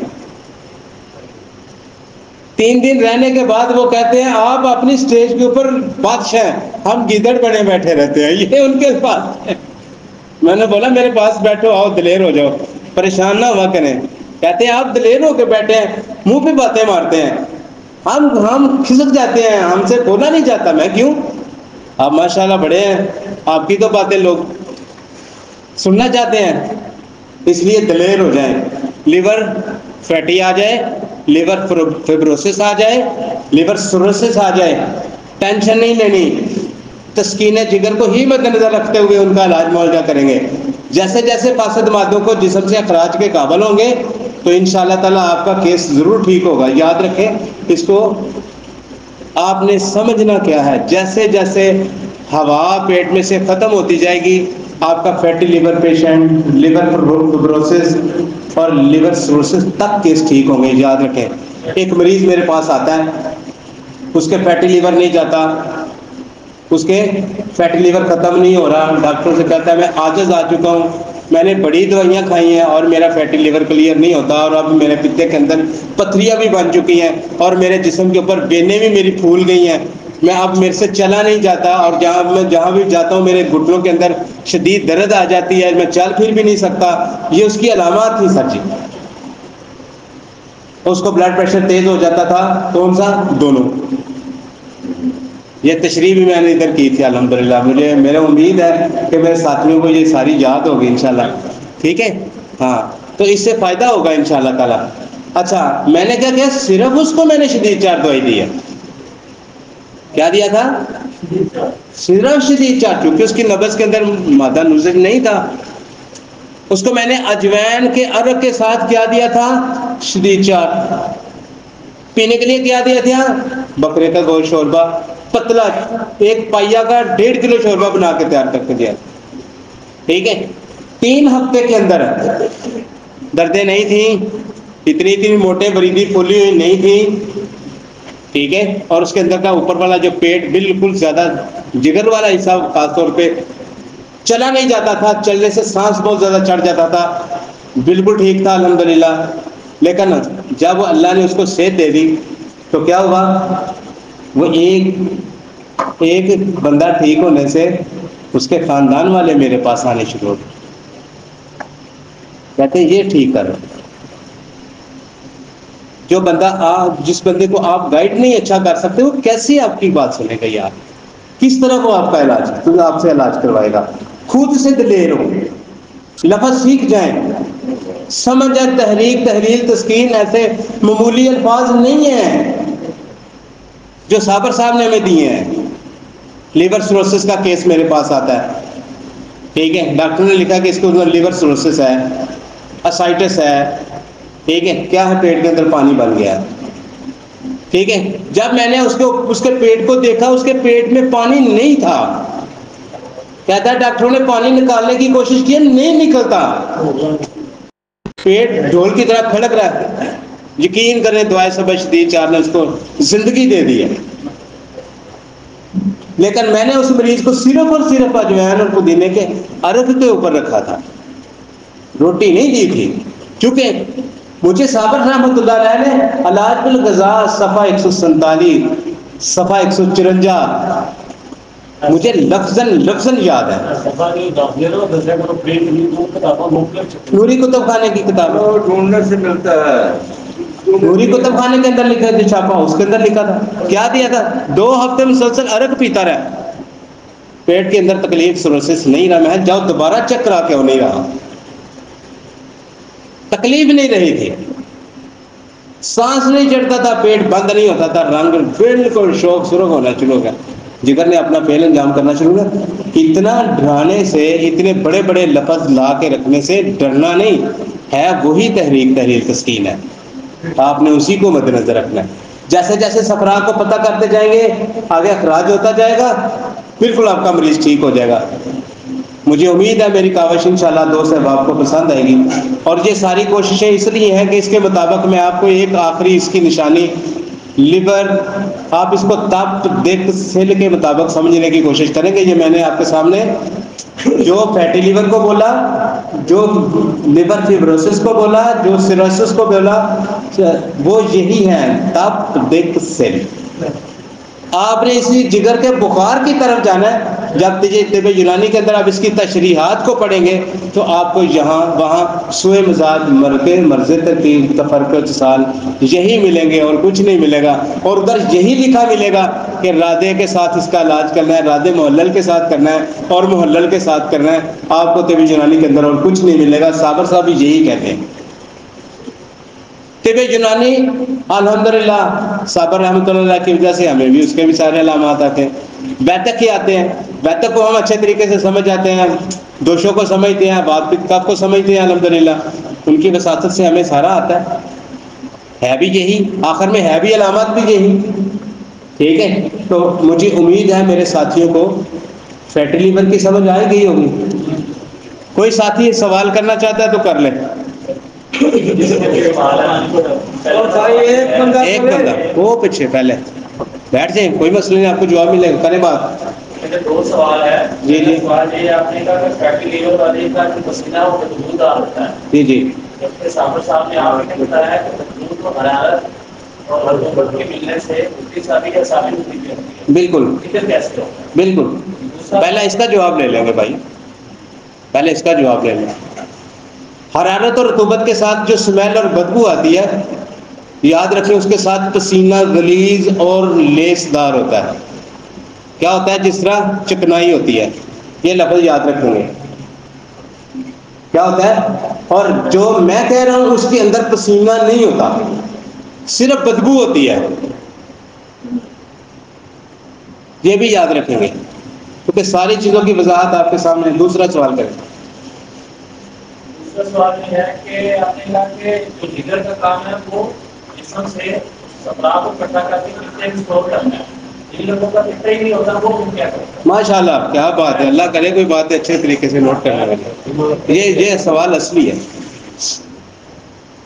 3 دن رہنے کے بعد وہ کہتے ہیں آپ اپنی سٹیج کے اوپر بادشاہ ہیں، ہم گیدڑ بنے بیٹھے رہتے ہیں، یہ ان کے پاس ہے۔ میں نے بولا میرے پاس بیٹھو، آؤ دلیر ہو جاؤ، پریشان نہ ہوا کریں۔ کہتے ہیں آپ دلیر ہو کے بیٹھے ہیں، منہ پہ باتیں مارتے ہیں، ہم کھسک جاتے ہیں، ہم سے بولا نہیں جاتا۔ میں کیوں؟ آپ ماشاءاللہ بڑے ہیں، آپ کی تو باتیں لوگ سننا چاہتے ہیں، اس لیے دلیر ہو جائیں۔ لیور فیٹی آ جائے، لیور فائبروسس آ جائے، لیور سروسس آ جائے، ٹینشن نہیں لینی، تسکین جگر کو ہی مد نظر رکھتے ہوئے ان کا علاج معالجہ کریں گے۔ جیسے جیسے فاسد مادوں کو جسم سے اخراج کے قابل ہوں گے تو انشاءاللہ تعالیٰ آپ کا کیس ضرور ٹھیک ہوگا۔ یاد رکھیں، اس کو آپ نے سمجھنا کیا ہے، جیسے جیسے ہوا پیٹ میں سے ختم ہوتی جائے گی آپ کا fatty liver patient, liver fibrosis اور لیور سروسس تک کیس ٹھیک ہوں گے۔ یاد رکھیں، ایک مریض میرے پاس آتا ہے، اس کے فیٹی لیور نہیں جاتا، اس کے فیٹی لیور ختم نہیں ہو رہا، ڈاکٹر سے کہتا ہے میں عاجز آ چکا ہوں، میں نے بڑی دوائیاں کھائی ہیں اور میرا فیٹی لیور کلیئر نہیں ہوتا، اور اب میرے پتے کے اندر پتھریاں بھی بن چکی ہیں اور میرے جسم کے اوپر وینیں بھی میری پھول گئی ہیں، میں اب میرے سے چلا نہیں جاتا، اور جہاں بھی جاتا ہوں میرے گھٹنوں کے اندر شدید درد آ جاتی ہے، میں چل پھر بھی نہیں سکتا۔ یہ اس کی علامات تھی سر جی۔ اس کو بلڈ پریشر تیز ہو جاتا تھا، کون سا؟ دونوں۔ یہ تشریح بھی میں نے ادھر کی تھی الحمدللہ، میرے امید ہے کہ میرے ساتھیوں کو یہ ساری یاد ہوگی انشاءاللہ، ٹھیک ہے؟ ہاں، تو اس سے فائدہ ہوگا انشاءاللہ تعالیٰ۔ اچھا، میں نے کیا کیا؟ صرف اس کو میں نے شدید 4 دوائی دی ہے۔ کیا دیا تھا؟ صرف شدید 4، کیونکہ اس کی نبض کے اندر مادہ نزل نہیں تھا۔ اس کو میں نے اجوین کے عرق کے ساتھ کیا دیا تھا؟ شدید 4۔ پینے کے لیے کیا دیا تھا؟ بکرے کا گوشت شوربہ، پتلا، 1 پائیا کا 1.5 کلو شوربہ بنا کے تیار کر کے دیا، ٹھیک ہے؟ 3 ہفتے کے اندر دردیں نہیں تھیں، اتنی موٹے بریدی پھولی ہوئی نہیں تھی، ٹھیک ہے؟ اور اس کے اندر کا اوپر والا جو پیٹ بالکل زیادہ جگر والا حصہ خاص طور پہ چلا نہیں جاتا تھا، چلنے سے سانس بہت زیادہ چڑھ جاتا تھا، بالکل ٹھیک تھا الحمدللہ۔ لیکن جب اللہ نے اس کو صحت دے دی تو کیا ہوا؟ وہ ایک بندہ ٹھیک ہونے سے اس کے خاندان والے میرے پاس آنے شروع ہو گئے، کہتے ہیں یہ ٹھیک کر۔ جو بندہ جس بندے کو آپ گائیڈ نہیں اچھا کر سکتے، وہ کیسے آپ کی بات سنے گا یار؟ کس طرح وہ آپ کا علاج آپ سے علاج کروائے گا؟ خود سے دلیر ہو، لفظ سیکھ جائیں، سمجھ ہے، تحریک، تحلیل، تسکین ایسے معمولی الفاظ نہیں ہیں جو صابر صاحب نے ہمیں دیے ہیں۔ لیور سروسس کا کیس میرے پاس آتا ہے، ٹھیک ہے، ڈاکٹر نے لکھا کہ اس کو لیور سروسس ہے، اسائٹس ہے، ٹھیک ہے، کیا ہے، پیٹ کے اندر پانی بن گیا، ٹھیک ہے۔ جب میں نے اس کے پیٹ کو دیکھا، اس کے پیٹ میں پانی نہیں تھا۔ کہتا ہے ڈاکٹروں نے پانی نکالنے کی کوشش کی، نہیں نکلتا، پیٹ ڈھول کی طرح کھڑک رہا ہے۔ یقین کریں دعائے سبع شدید 4 نے اس کو زندگی دے دی ہے، لیکن میں نے اس مریض کو صرف اور صرف اجوائن اور پودینے کے عرق کے اوپر رکھا تھا، روٹی نہیں دی تھی، کیونکہ مجھے صابر رحمۃ اللہ علیہ نے علاج بالغذاء صفحہ 147 صفحہ 154 مجھے لفظاً یاد ہے، نوری کتب خانے کی کتاب ڈھونڈنے سے ملتا ہے، نوری کتب خانے کے اندر لکھا جو چھاپا اس کے اندر لکھا تھا، کیا دیا تھا، 2 ہفتے مسلسل عرق پیتا رہا، پیٹ کے اندر تکلیف سروسس نہیں رہا، میں جاؤ دوبارہ چیک کرا کے وہ نہیں رہا، تکلیف نہیں رہی تھی، سانس نہیں چڑھتا تھا، پیٹ بند نہیں ہوتا تھا، رنگ بالکل شوق سرخ ہونا شروع ہو گیا، جگر نے اپنا فعل انجام کرنا شروع کیا۔ اتنا ڈرانے سے، اتنے بڑے بڑے لفظ لا کے رکھنے سے ڈرنا نہیں ہے، وہی تحریک، تحلیل، تسکین ہے، آپ نے اسی کو مد نظر رکھنا ہے۔ جیسے جیسے سفرا کو پتہ کرتے جائیں گے، آگے اخراج ہوتا جائے گا، بالکل آپ کا مریض ٹھیک ہو جائے گا۔ مجھے امید ہے میری کاوش انشاءاللہ دوست احباب کو پسند آئے گی، اور یہ ساری کوششیں اس لیے ہیں کہ اس کے مطابق میں آپ کو ایک آخری اس کی نشانی لیور، آپ اس کو تپ دیکھ سیل کے مطابق سمجھنے کی کوشش کریں گے۔ یہ میں نے آپ کے سامنے جو فیٹی لیور کو بولا، جو لیور فیبروسس کو بولا، جو سیروسس کو بولا، وہ یہی ہے، تپ دیکھ سیل۔ آپ نے اسی جگر کے بخار کی طرف جانا ہے۔ جب طب یونانی کے اندر آپ اس کی تشریحات کو پڑھیں گے تو آپ کو یہاں وہاں سوئے مزاج، مرض ترتیب، تفرق، اتصال یہی ملیں گے اور کچھ نہیں ملے گا، اور ادھر یہی لکھا ملے گا کہ رادے کے ساتھ اس کا علاج کرنا ہے، رادے محلل کے ساتھ کرنا ہے اور محلل کے ساتھ کرنا ہے۔ آپ کو طب یونانی کے اندر اور کچھ نہیں ملے گا۔ صابر صاحب بھی یہی کہتے ہیں۔ طب یونانی الحمدللہ صابر رحمۃ اللہ علیہ کی وجہ سے ہمیں بھی اس کے بھی سارے علامات آتے ہیں، بیتک ہی آتے ہیں، بیتک کو ہم اچھے طریقے سے سمجھ جاتے ہیں، دوشوں کو سمجھتے ہیں، بات کف کو سمجھتے ہیں، الحمدللہ ان کی وساطت سے ہمیں سارا آتا ہے بھی یہی، آخر میں ہے بھی علامات بھی یہی، ٹھیک ہے۔ تو مجھے امید ہے میرے ساتھیوں کو فیٹی لیور کی سمجھ آ گئی ہوگی۔ کوئی ساتھی سوال کرنا چاہتا ہے تو کر لے۔ ایک بندہ وہ پیچھے پہلے بیٹھ جائیں، کوئی مسئلہ نہیں، آپ کو جواب ملے گا، کریں بات۔ 2 سوال ہے۔ جی جی سوال یہ آپ نے کہا کہ فیٹی لیور والے کا جو پسینہ وہ بدبودار ہوتا ہے، جی جی جبکہ صابر صاحب نے آپ نے بتایا کہ بدبو کو حرارت اور بدبو کے ملنے سے اس کی ثابت یا ثابت ہوتی ہے، بالکل کیسے ہوتا ہے؟ بالکل۔ پہلا اس کا جواب لے لیں گے بھائی، پہلے اس کا جواب لے لیں۔ حرارت اور رطوبت کے ساتھ جو سمیل اور بدبو آتی ہے، یاد رکھیں اس کے ساتھ پسینہ غلیظ اور لیس دار ہوتا ہے۔ کیا ہوتا ہے؟ جس طرح چکنائی ہوتی ہے، یہ لفظ یاد رکھیں گے کیا ہوتا ہے۔ اور جو میں کہہ رہا ہوں اس کے اندر پسینہ نہیں ہوتا، صرف بدبو ہوتی ہے، یہ بھی یاد رکھیں گے کیونکہ ساری چیزوں کی وضاحت آپ کے سامنے۔ دوسرا سوال کریں۔ دوسرا سوال یہ ہے کہ آپ نے کہا کہ جو جگر کا کام ہے وہ جسم سے سپرا کو اکٹھا کر کے اسٹور کرنا ہے، جن لوگوں کا اتنا ہی نہیں ہوتا وہ کیا کرتے ہیں؟ ماشاءاللہ کیا بات ہے، اللہ کرے کوئی بات اچھے طریقے سے نوٹ کرنے والے، یہ سوال اصلی ہے۔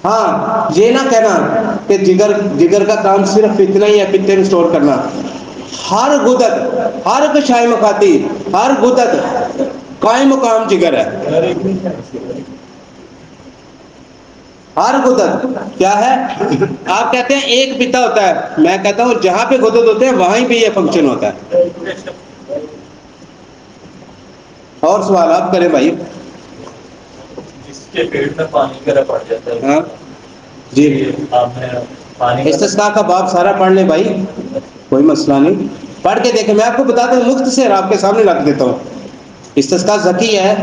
ہاں یہ نہ کہنا کہ جگر کا کام صرف اتنا ہی ہے، پتے میں اسٹور کرنا۔ ہر غدد، ہر کشائی مخاطی، ہر غدد قائم مقام جگر ہے۔ ہر غدد کیا ہے؟ آپ کہتے ہیں ایک پتا ہوتا ہے، میں کہتا ہوں جہاں پہ غدد ہوتے ہیں وہیں پہ یہ فنکشن ہوتا ہے۔ اور سوال آپ کریں بھائی۔ جس کے پیٹ میں پانی وغیرہ پڑ جاتا ہے، ہاں جی، آپ نے پانی استسقاء کا باب سارا پڑھ لیں بھائی، کوئی مسئلہ نہیں، پڑھ کے دیکھیں۔ میں آپ کو بتا دوں، مختصر آپ کے سامنے رکھ دیتا ہوں۔ استسقاء ذکی ہے،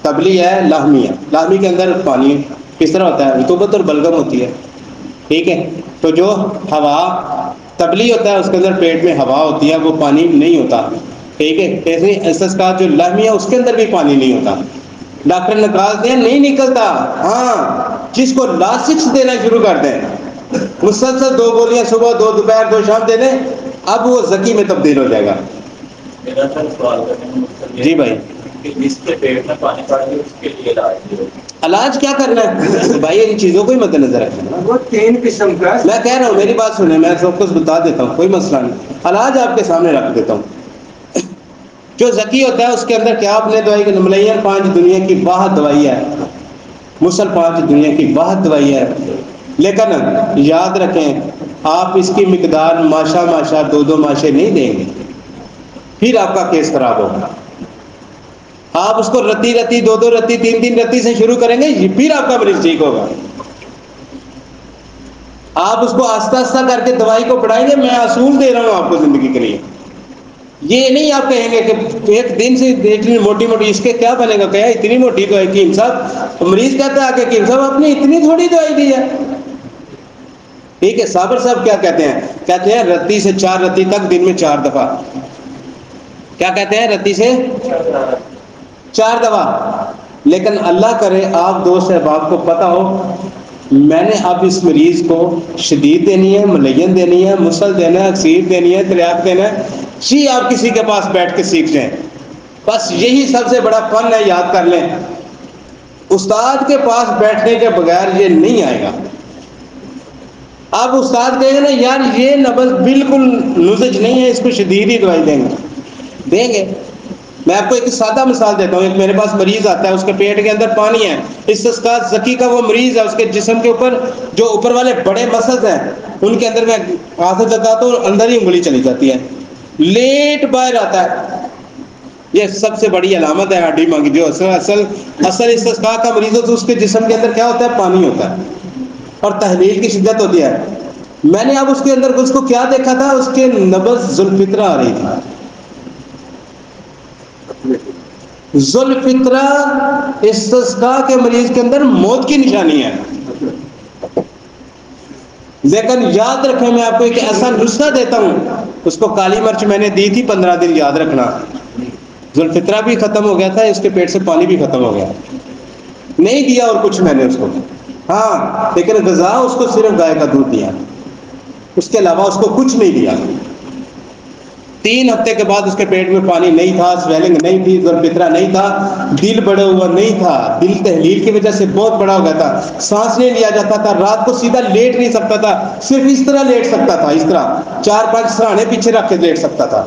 قبلی ہے، لاہمی ہے۔ لاہمی کے اندر پانی کس طرح ہوتا ہے؟ رطوبت اور بلغم ہوتی ہے، ٹھیک ہے. تو جو ہوا تبلی ہوتا ہے اس کے اندر پیٹ میں ہوا ہوتی ہے، وہ پانی نہیں ہوتا، ٹھیک ہے. ایسے استسقاء جو لہمی ہے اس کے اندر بھی پانی نہیں ہوتا. ڈاکٹر نکالتے ہیں نہیں نکلتا. ہاں جس کو لاسکس دینا شروع کر دیں، مسلسل 2 گولیاں صبح 2 دوپہر 2 شام دے دیں، اب وہ زکی میں تبدیل ہو جائے گا. میرا سر سوال کرنے کا مقصد یہ جی بھائی، کہ جس کے پیٹ میں پانی پڑ گیا اس کے لیے علاج کیا کرنا ہے بھائی؟ ان چیزوں کو ہی مد نظر رکھنا. وہ 3 قسم کا. میں کہہ رہا ہوں میری بات سنیں، میں سب کچھ بتا دیتا ہوں، کوئی مسئلہ نہیں. علاج آپ کے سامنے رکھ دیتا ہوں. جو زکی ہوتا ہے اس کے اندر کیا اپنے دوائی کے ملین 5 دنیا کی واحد دوائی ہے، مسل 5 دنیا کی واحد دوائی ہے. لیکن یاد رکھیں آپ اس کی مقدار ماشا 2 ماشے نہیں دیں گے، پھر آپ کا کیس خراب ہوگا. آپ اس کو رتی 2 رتی 3 رتی سے شروع کریں گے، پھر آپ کا مریض ٹھیک ہوگا. آپ اس کو آہستہ آہستہ کر کے دوائی کو بڑھائیں گے. میں اصول دے رہا ہوں آپ کو زندگی کے لیے. یہ نہیں آپ کہیں گے کہ ایک دن سے اتنی موٹی اس کے کیا بنے گا، کہا اتنی موٹی تو ہے حکیم صاحب. مریض کہتا ہے کہ حکیم صاحب آپ نے اتنی تھوڑی دوائی دی ہے. ٹھیک ہے. صابر صاحب کیا کہتے ہیں؟ کہتے ہیں رتی سے 4 رتی تک دن میں 4 دفعہ. کیا کہتے ہیں؟ رتی سے 4 دفعہ. لیکن اللہ کرے آپ دوست احباب کو پتہ ہو میں نے اب اس مریض کو شدید دینی ہے، ملین دینی ہے، مسل دینا ہے، اکسیر دینی ہے، تریاق دینا ہے. جی آپ کسی کے پاس بیٹھ کے سیکھ جائیں. بس یہی سب سے بڑا فن ہے، یاد کر لیں. استاد کے پاس بیٹھنے کے بغیر یہ نہیں آئے گا. آپ استاد کہیں گے نا یار یہ نبض بالکل نزج نہیں ہے، اس کو شدید ہی دوائی دیں گے. میں آپ کو ایک سادہ مثال دیتا ہوں. ایک میرے پاس مریض آتا ہے، اس کے پیٹ کے اندر پانی ہے، استسقاء زکی کا وہ مریض ہے. اس کے جسم کے اوپر جو اوپر والے بڑے مسلز ہیں ان کے اندر میں ہاتھ لگاتا ہوں، اندر ہی انگلی چلی جاتی ہے، لیٹ باہر آتا ہے. یہ سب سے بڑی علامت ہے ہڈی مانگی. جو اصل استسقاء کا مریض ہے تو اس کے جسم کے اندر کیا ہوتا ہے؟ پانی ہوتا ہے اور تحلیل کی شدت ہوتی ہے. میں نے اب اس کے اندر اس کو کیا دیکھا تھا؟ اس کے نبض ذوالفطرہ آ رہی تھی. ذوالفطرہ استسقاء کے مریض کے اندر موت کی نشانی ہے. لیکن یاد رکھیں میں آپ کو ایک ایسا نسخہ دیتا ہوں، اس کو کالی مرچ میں نے دی تھی 15 دن، یاد رکھنا. ذوالفطرہ بھی ختم ہو گیا تھا، اس کے پیٹ سے پانی بھی ختم ہو گیا. نہیں دیا اور کچھ میں نے اس کو، ہاں لیکن غذا اس کو صرف گائے کا دودھ دیا، اس کے علاوہ اس کو کچھ نہیں دیا. 3 ہفتے کے بعد اس کے پیٹ میں پانی نہیں تھا، سویلنگ نہیں تھی، ذوالفطرہ نہیں تھا، دل بڑا ہوا نہیں تھا، دل تحلیل کی وجہ سے بہت بڑا ہو گیا تھا، سانس نہیں لیا جاتا تھا، رات کو سیدھا لیٹ نہیں سکتا تھا، صرف اس طرح لیٹ سکتا تھا، اس طرح 4-5 سرانے پیچھے رکھ کے لیٹ سکتا تھا.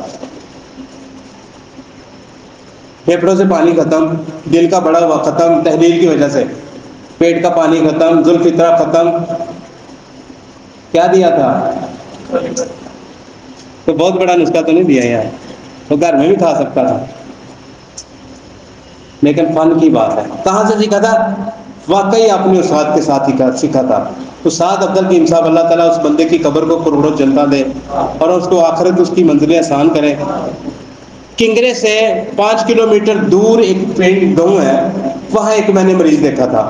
پھیپڑوں سے پانی ختم، دل کا بڑا ہوا ختم تحلیل کی وجہ سے، پیٹ کا پانی ختم، ذوالفطرہ ختم. کیا دیا تھا؟ تو بہت بڑا نسخہ تو نہیں دیا یار، تو گھر میں بھی کھا سکتا تھا. لیکن فن کی بات ہے. کہاں سے سیکھا تھا؟ واقعی اپنے استاد کے ساتھ ہی سیکھا تھا. استاد عبد الحکیم صاحب، اللہ تعالیٰ اس بندے کی قبر کو کروڑوں جنتا دے اور اس کو آخرت اس کی منزلیں آسان کرے. کنگرے سے 5 کلومیٹر دور ایک پنڈ گاؤں ہے، وہاں ایک میں نے مریض دیکھا تھا.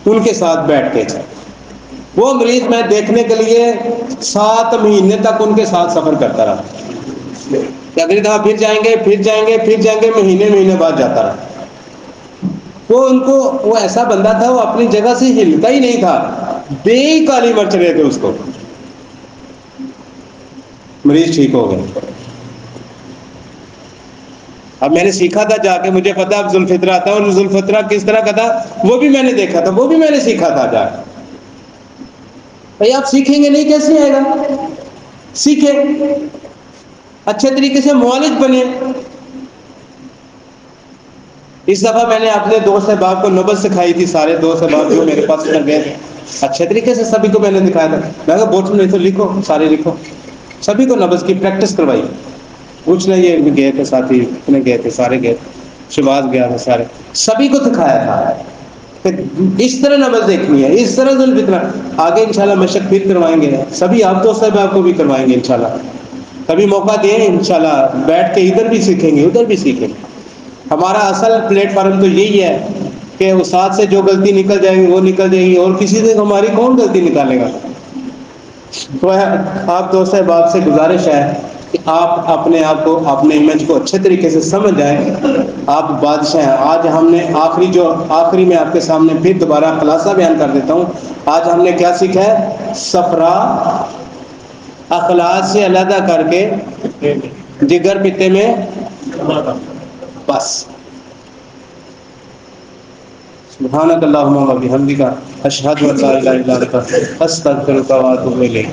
ان کے ساتھ بیٹھ کے وہ مریض میں دیکھنے کے لیے 7 مہینے تک ان کے ساتھ سفر کرتا رہا. اگلی دفعہ پھر جائیں گے، مہینے بعد جاتا رہا. وہ ایسا بندہ تھا، وہ اپنی جگہ سے ہلتا ہی نہیں تھا، بے ہی کالی مرچ رہے تھے اس کو. مریض ٹھیک ہو گئے. اب میں نے سیکھا تھا جا کے، مجھے پتا اب ذوالفطرہ آتا ہے، اور ذوالفطرہ کس طرح کا تھا وہ بھی میں نے دیکھا تھا، وہ بھی میں نے سیکھا تھا جا کے. بھائی آپ سیکھیں گے نہیں کیسے آئے گا؟ سیکھیں، اچھے طریقے سے معالج بنے. اس دفعہ میں نے اپنے دوست احباب کو نبض سکھائی تھی. سارے دوست احباب جو میرے پاس ادھر گئے تھے، اچھے طریقے سے سبھی کو میں نے دکھایا تھا. میں کہا بوٹل میں تو لکھو، سارے لکھو. سبھی کو نبض کی پریکٹس کروائی. کچھ نہیں، یہ بھی گئے تھے ساتھی، اتنے گئے تھے، سارے گئے تھے، شباز گیا تھا، سارے سبھی کو دکھایا تھا کہ اس طرح نبض دیکھنی ہے، اس طرح ذوالفطرہ. آگے انشاءاللہ مشق پھر کروائیں گے، سبھی آپ دوست احباب کو بھی کروائیں گے انشاءاللہ. کبھی موقع دیں انشاءاللہ، بیٹھ کے ادھر بھی سیکھیں گے ادھر بھی سیکھیں گے. ہمارا اصل پلیٹ فارم تو یہی ہے کہ استاد سے جو غلطی نکل جائے گی وہ نکل جائے گی، اور کسی سے ہماری کون غلطی نکالے گا؟ تو آپ دوست احباب سے گزارش ہے کہ آپ اپنے آپ کو، اپنے امیج کو اچھے طریقے سے سمجھ جائیں. آپ بادشاہ ہیں. آج ہم نے آخری میں آپ کے سامنے پھر دوبارہ خلاصہ بیان کر دیتا ہوں. آج ہم نے کیا سیکھا ہے؟ صفرا اخلاق سے علیحدہ کر کے جگر پیتے میں بس. سبحانک اللہم و بحمدک اشہد ان لا الہ الا انت استغفرک و اتوب الیک.